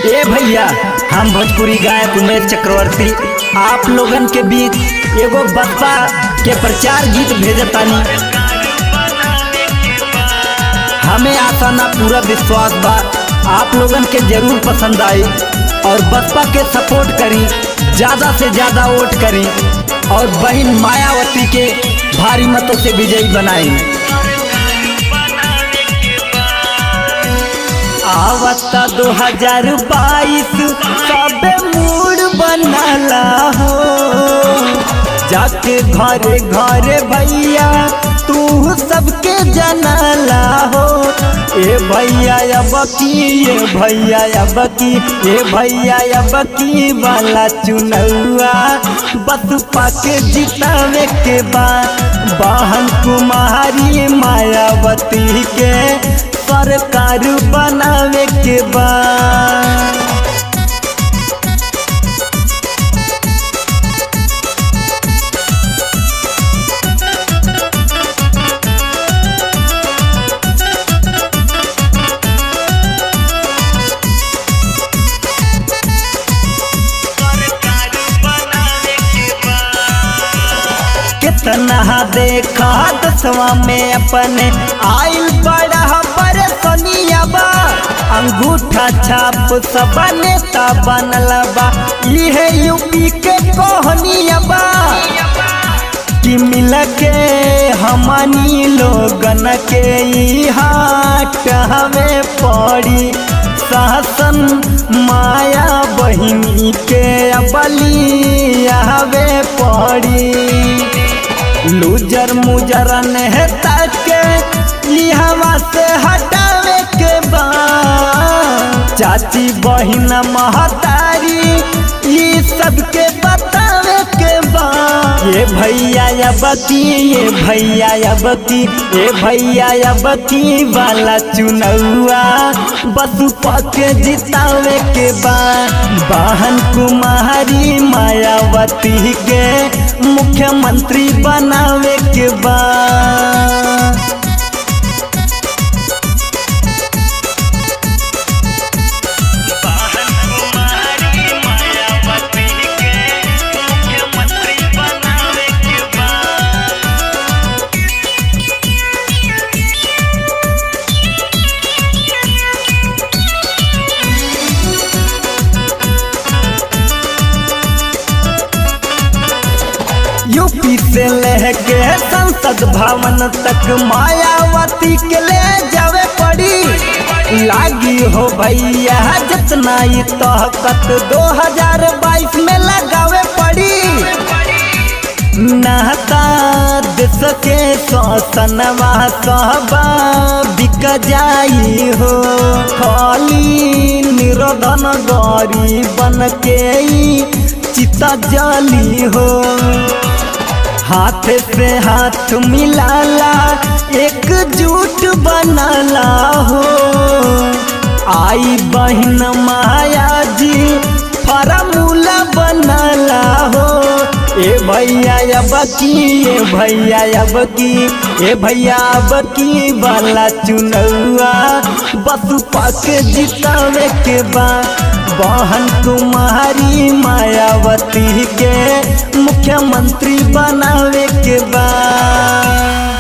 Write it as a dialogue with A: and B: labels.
A: ए भैया, हम भोजपुरी गायक उमेश चक्रवर्ती आप लोगन के बीच एगो बप्पा के प्रचार गीत भेजतानी। हमें आशा ना पूरा विश्वास बा आप लोगन के जरूर पसंद आई और बप्पा के सपोर्ट करी, ज्यादा से ज्यादा वोट करी और बहन मायावती के भारी मतों से विजयी बनाई। आवता 2022 सबे मूड बनाला हो, जाके घरे घरे भैया तू सबके जनाला हो। ए भैया अब की, ए भैया अब की, ए भैया अब की वाला चुनौआ बसपा के जितावे के बाद बहन कुमारी मायावती के सरकार बनावे के बाद। कितना देखा दसवा में अपने आइल बड़ा परेशानिया बा, अंगूठा छाप सब नेता बनल बा, इहे यूपी के कहनिया बा कि मिल के हमनी लोगन के हाथ हमें पड़ी शासन माया बहिनी के बली हवे पड़ी। लूजर मुजर नेता के हवा से हटावे के बाद चाची बहिन महतारी ये सबके बतावे के बाद। ये भैया अब की, ये भैया अब की, ये भैया अब की वाला चुनौआ बसपा के जितावे के बाद बहन कुमारी मायावती के मुख्यमंत्री बनावे के बाद। यूपी से लेके संसद भवन तक मायावती के ले जावे पड़ी, लागी हो भैया जितना ही ताकत 2022 में लगावे पड़ी। नहता देश के शासनवा सहबा बिक जाई हो, खाली निरोधन गौरी बन के चिता जाली हो। हाथ से हाथ मिलाला एकजुट बनाला हो, आई बहन माया जी फॉर्मूला बनाला हो। ए भैया अब की, ए भैया अब की, ए भैया अब की वाला चुनौआ बसपा के जितावे के बाद बहन कुमारी मायावती के मुख्यमंत्री बनावे के बाद।